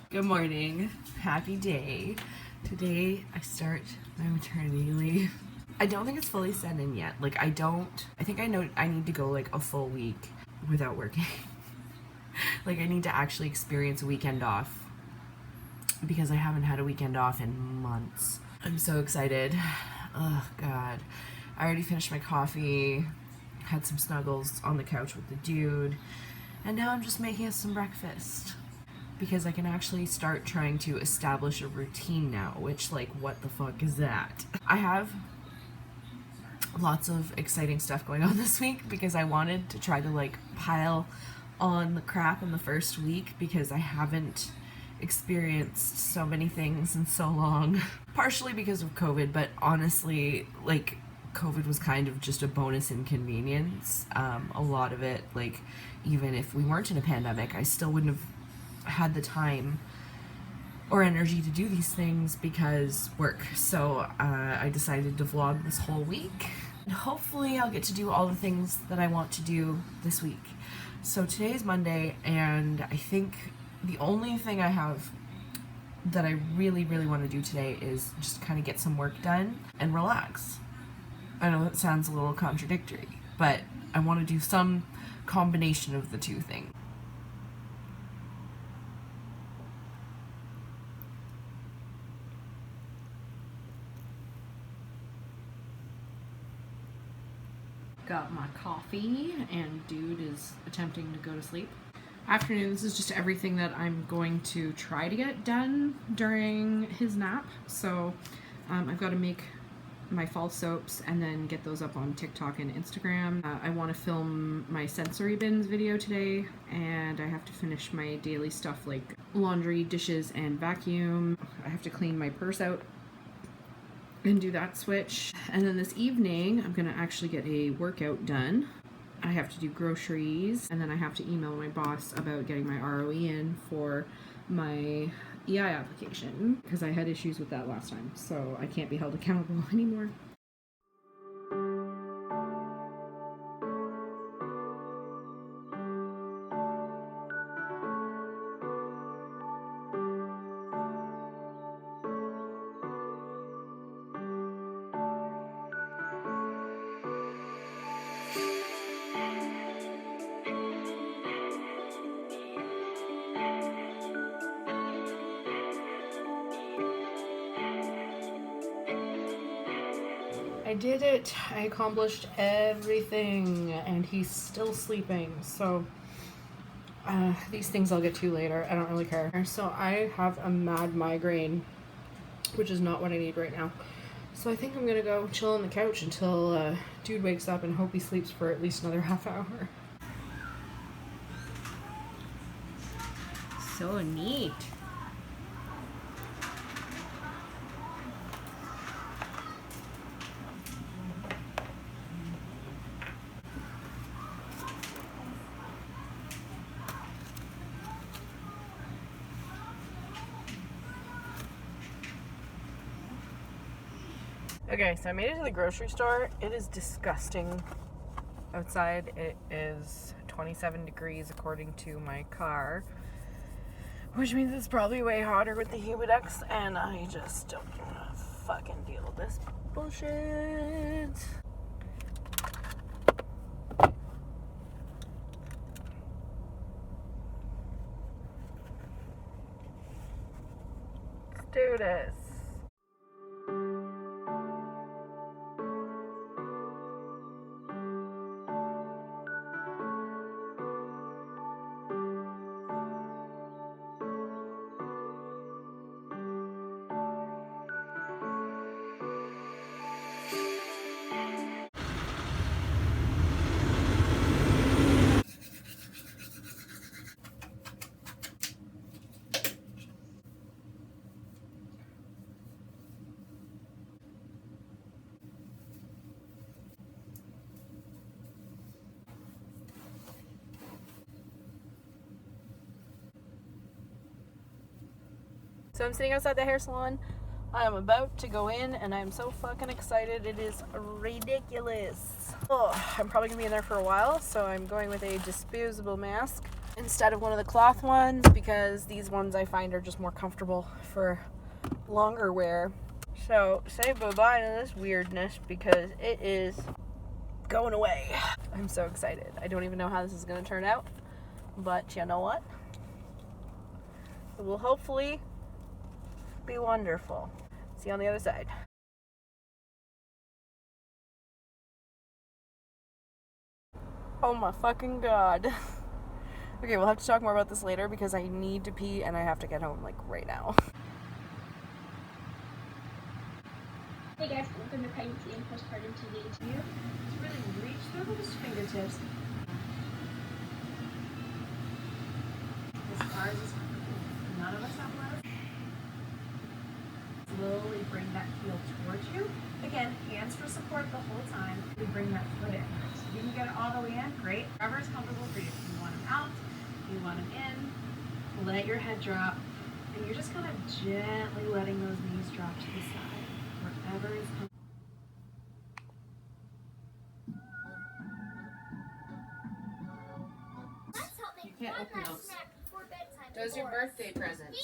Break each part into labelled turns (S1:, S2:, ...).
S1: Good morning. Happy day. Today I start my maternity leave. I don't think it's fully set in yet. I think I know I need to go a full week without working. I need to actually experience a weekend off because I haven't had a weekend off in months. I'm so excited. Oh God. I already finished my coffee, had some snuggles on the couch with the dude, and now I'm just making us some breakfast. Because I can actually start trying to establish a routine now, which, what the fuck is that? I have lots of exciting stuff going on this week because I wanted to try to, pile on the crap in the first week because I haven't experienced so many things in so long. Partially because of COVID, but honestly, COVID was kind of just a bonus inconvenience. A lot of it, even if we weren't in a pandemic, I still wouldn't have had the time or energy to do these things because work. So I decided to vlog this whole week. And hopefully I'll get to do all the things that I want to do this week. So today is Monday, and I think the only thing I have that I really want to do today is just kind of get some work done and relax. I know that sounds a little contradictory, but I want to do some combination of the two things. Got my coffee, and dude is attempting to go to sleep. Afternoon, this is just everything that I'm going to try to get done during his nap. So I've got to make my fall soaps and then get those up on TikTok and Instagram. I want to film my sensory bins video today, and I have to finish my daily stuff like laundry, dishes, and vacuum. I have to clean my purse out and do that switch. And then this evening I'm gonna actually get a workout done. I have to do groceries, and then I have to email my boss about getting my ROE in for my EI application because I had issues with that last time, so I can't be held accountable anymore. I did it. I accomplished everything, and he's still sleeping, so these things I'll get to later. I don't really care. So I have a mad migraine, which is not what I need right now. So I think I'm gonna go chill on the couch until dude wakes up and hope he sleeps for at least another half hour. So neat. Okay, so I made it to the grocery store. It is disgusting outside. It is 27 degrees according to my car, which means it's probably way hotter with the Humidex, and I just don't want to fucking deal with this bullshit. Let's do this. So I'm sitting outside the hair salon. I'm about to go in and I'm so fucking excited. It is ridiculous. Oh, I'm probably gonna be in there for a while, so I'm going with a disposable mask. And instead of one of the cloth ones because these ones I find are just more comfortable for longer wear. So say bye-bye to this weirdness because it is going away. I'm so excited. I don't even know how this is going to turn out, but you know what? It will hopefully be wonderful. See you on the other side. Oh my fucking god. Okay, we'll have to talk more about this later because I need to pee and I have to get home like right now.
S2: Hey guys, welcome to Pregnancy and Postpartum TV interview.
S1: Just really reach through those fingertips. As far as none of us have left. Slowly bring that heel towards you. Again, hands for support the whole time. We bring that foot in. So if you can get it all the way in, great. Wherever is comfortable for you. If you want them out, you want them in, let your head drop. And you're just kind of gently letting those knees drop to the side. Wherever is comfortable. You can't open those. Does your birthday present.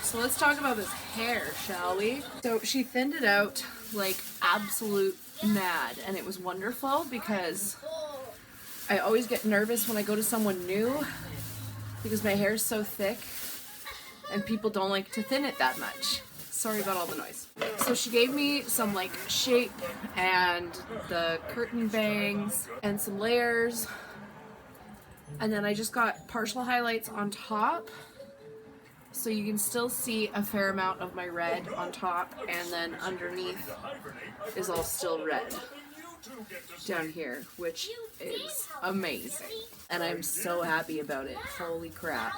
S1: So let's talk about this hair, shall we? So she thinned it out like absolute mad, and it was wonderful because I always get nervous when I go to someone new because my hair is so thick and people don't like to thin it that much. Sorry about all the noise. So she gave me some like shape and the curtain bangs and some layers, and then I just got partial highlights on top. So you can still see a fair amount of my red on top, and then underneath is all still red down here, which is amazing. And I'm so happy about it. Holy crap.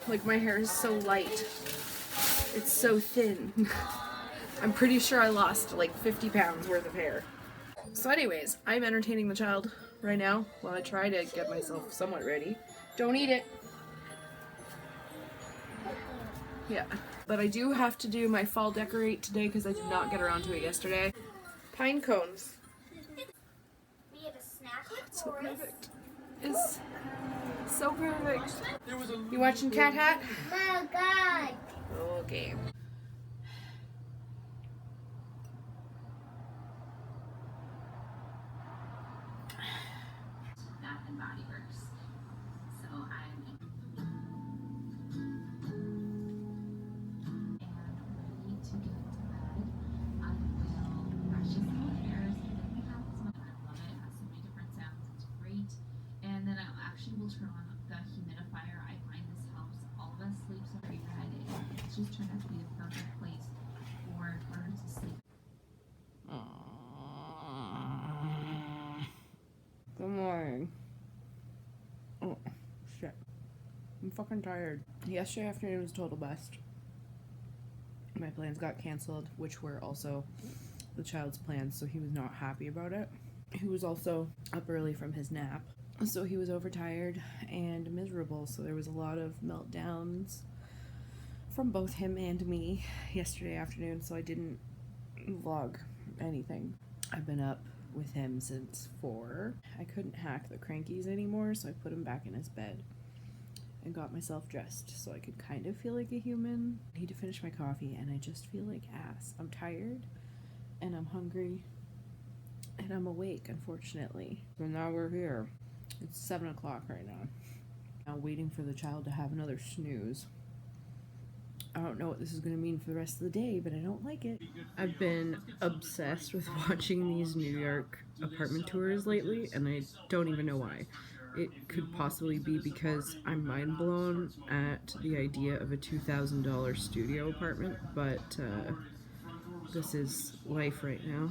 S1: Like, my hair is so light. It's so thin. I'm pretty sure I lost like 50 pounds worth of hair. So anyways, I'm entertaining the child right now while I try to get myself somewhat ready. Don't eat it. Yeah, but I do have to do my fall decorate today because I did not get around to it yesterday. Pine cones. So perfect. It's so perfect. You watching Cat Hat?
S2: Oh god!
S1: Okay.
S3: Bath and Body Works. So I'm ready to get into bed. I will brush his little hairs, and then we have some. I love it. It has so many different sounds. It's great. And then I actually will turn on the humidifier. I find this helps all of us sleep so very bad. It's just turned out to be the perfect place for her to sleep.
S1: Good morning. Oh, shit. I'm fucking tired. Yesterday afternoon was a total bust. My plans got canceled, which were also the child's plans, so he was not happy about it. He was also up early from his nap, so he was overtired and miserable, so there was a lot of meltdowns from both him and me yesterday afternoon, so I didn't vlog anything. I've been up with him since 4. I couldn't hack the crankies anymore, so I put him back in his bed and got myself dressed so I could kind of feel like a human. I need to finish my coffee and I just feel like ass. I'm tired and I'm hungry and I'm awake, unfortunately. So now we're here. It's 7 o'clock right now. Now waiting for the child to have another snooze. I don't know what this is going to mean for the rest of the day, but I don't like it. I've been obsessed with watching these New York apartment tours lately, and I don't even know why. It could possibly be because I'm mind blown at the idea of a $2,000 studio apartment, but this is life right now.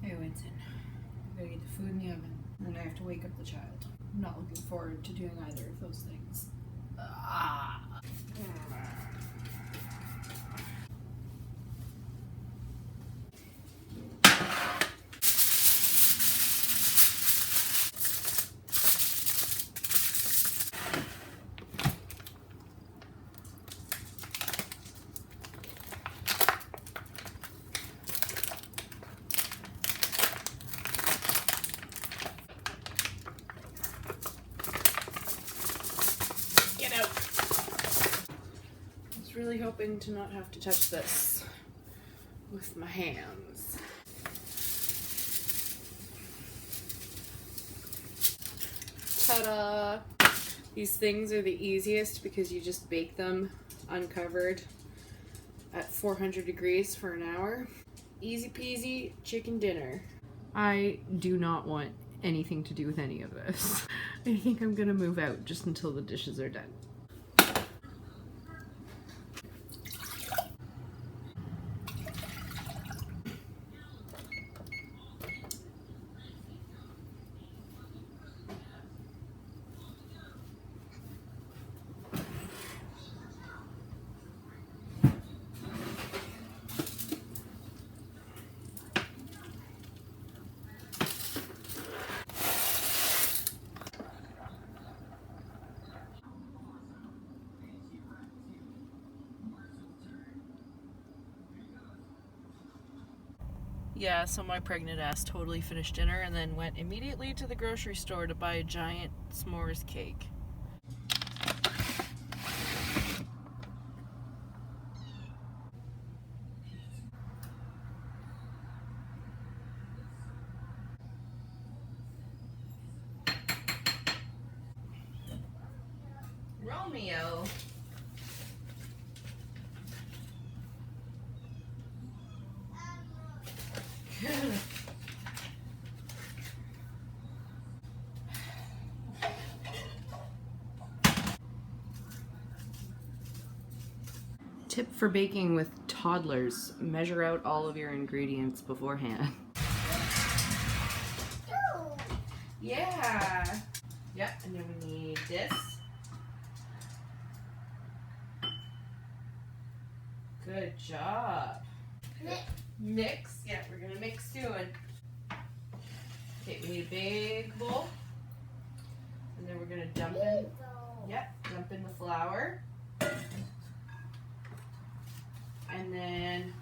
S1: Hey, Winston. I gotta get the food in the oven, and then I have to wake up the child. I'm not looking forward to doing either of those things. Ah. Get out. I was really hoping to not have to touch this with my hands. Ta-da! These things are the easiest because you just bake them uncovered at 400 degrees for an hour. Easy peasy chicken dinner. I do not want anything to do with any of this. I think I'm gonna move out just until the dishes are done. Yeah, so my pregnant ass totally finished dinner and then went immediately to the grocery store to buy a giant s'mores cake. Romeo. Tip for baking with toddlers: measure out all of your ingredients beforehand. Yeah. Yep, and then we need this. Good job. Mix. Yeah, we're gonna mix soon. Okay, we need a big bowl. And then we're gonna dump in. Yep, dump in the flour. And then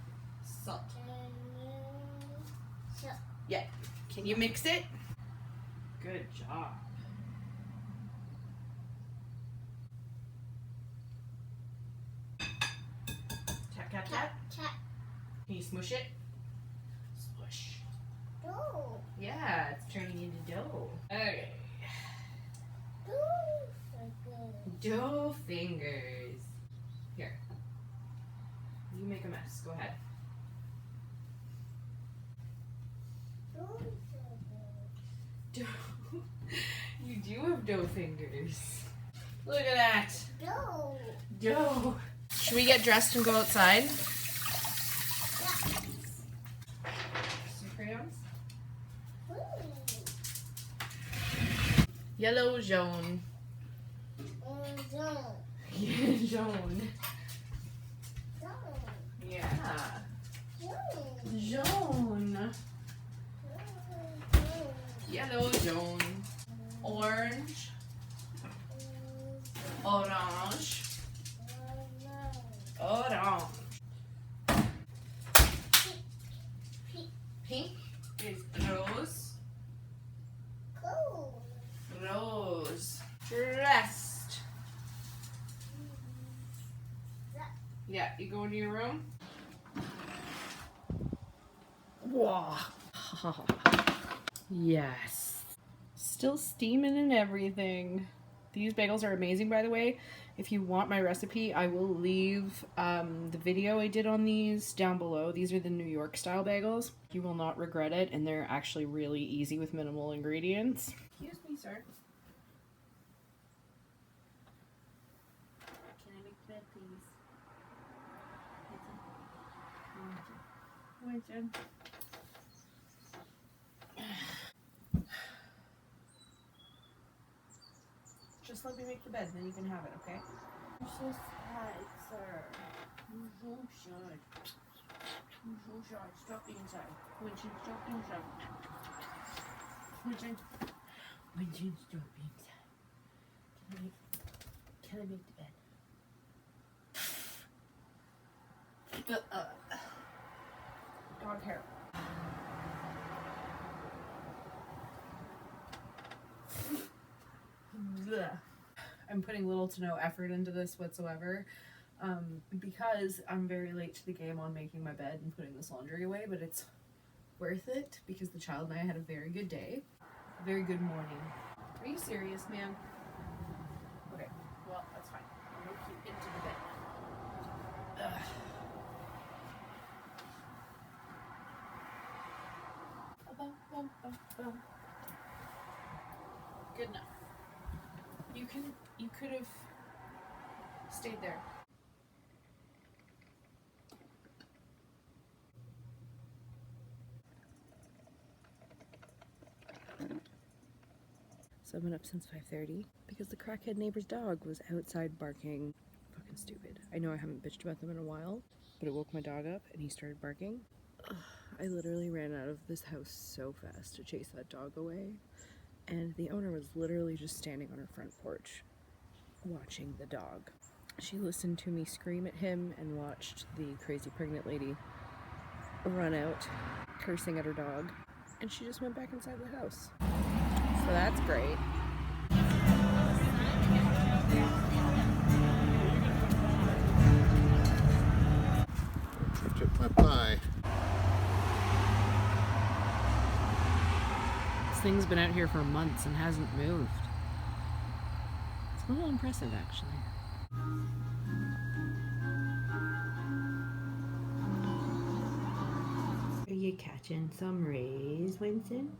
S1: salt. Yeah. Can you mix it? Good job. Tap, tap, tap. Can you smush it? Smush.
S2: Dough.
S1: Yeah, it's turning into dough. Okay. Dough fingers. Here. You make a mess. Go ahead. Dough. You do have dough fingers. Look at that.
S2: Dough.
S1: Dough. Should we get dressed and go outside? Some crayons? Yellow, jaune. Yeah, jaune. Yeah. Jaune. Yellow, jaune. Orange. Orange. Orange. Pink is rose. Rose. Dressed. Yeah, you go into your room. Wow. Yes. Still steaming and everything. These bagels are amazing, by the way. If you want my recipe, I will leave the video I did on these down below. These are the New York style bagels. You will not regret it, and they're actually really easy with minimal ingredients. Excuse me, sir. Can I make bread, please? Come on, Jen. let me make the bed, then you can have it, okay?
S4: You're so sad, sir. You're so shy. You're so shy. Stop being shy. Winston, stop being shy. Winston, stop being shy. Can I make the bed?
S1: Dog hair. I'm putting little to no effort into this whatsoever, because I'm very late to the game on making my bed and putting this laundry away, but it's worth it because the child and I had a very good day, a very good morning. Are you serious, man? Okay, well, that's fine. I'll move you into the bed. Ugh. Good enough. You could have stayed there. So I've been up since 5:30 because the crackhead neighbor's dog was outside barking. Fucking stupid. I know I haven't bitched about them in a while, but it woke my dog up and he started barking. Ugh, I literally ran out of this house so fast to chase that dog away, and the owner was literally just standing on her front porch watching the dog. She listened to me scream at him and watched the crazy pregnant lady run out cursing at her dog, and she just went back inside the house. So that's great.
S5: Chip my pie.
S1: This thing's been out here for months and hasn't moved. It's a little impressive, actually. Are you catching some rays, Winston?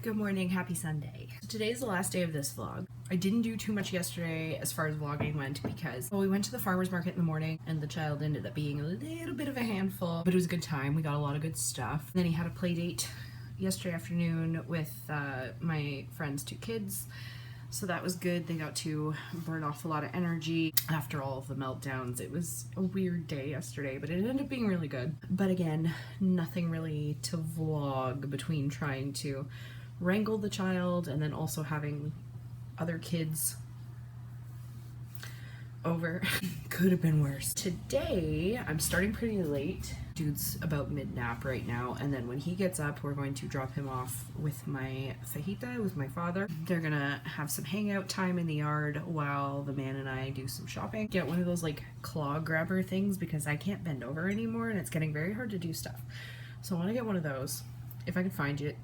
S1: Good morning, happy Sunday. Today's the last day of this vlog. I didn't do too much yesterday as far as vlogging went because, well, we went to the farmer's market in the morning and the child ended up being a little bit of a handful, but it was a good time. We got a lot of good stuff. Then he had a play date yesterday afternoon with my friend's 2 kids. So that was good. They got to burn off a lot of energy after all of the meltdowns. It was a weird day yesterday, but it ended up being really good. But again, nothing really to vlog between trying to wrangle the child and then also having other kids over. Could have been worse. Today, I'm starting pretty late. Dude's about mid-nap right now, and then when he gets up, we're going to drop him off with my fajita, with my father. They're gonna have some hangout time in the yard while the man and I do some shopping. Get one of those like claw grabber things because I can't bend over anymore and it's getting very hard to do stuff. So I want to get one of those. If I can find it,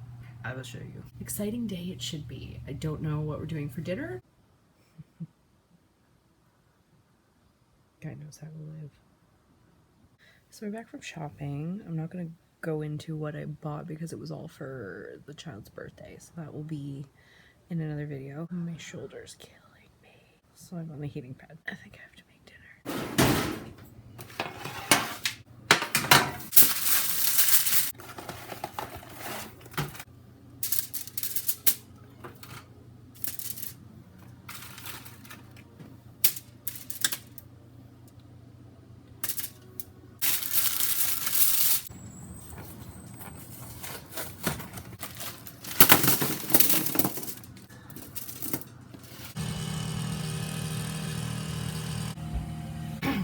S1: I will show you. Exciting day it should be. I don't know what we're doing for dinner. Guy knows how to live. So we're back from shopping. I'm not gonna go into what I bought because it was all for the child's birthday, so that will be in another video. My shoulder's killing me. So I'm on the heating pad. I think I have to make dinner.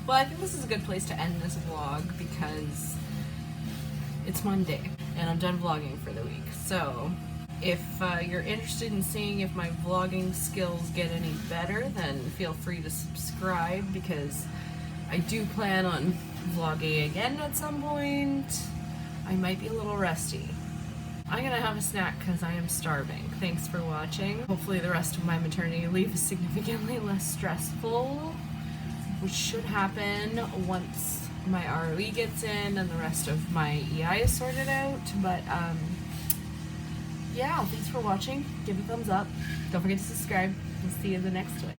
S1: Well, I think this is a good place to end this vlog because it's Monday and I'm done vlogging for the week. So if you're interested in seeing if my vlogging skills get any better, then feel free to subscribe because I do plan on vlogging again at some point. I might be a little rusty. I'm gonna have a snack because I am starving. Thanks for watching. Hopefully the rest of my maternity leave is significantly less stressful, which should happen once my ROE gets in and the rest of my EI is sorted out. But yeah, thanks for watching. Give it a thumbs up. Don't forget to subscribe. We'll see you in the next one.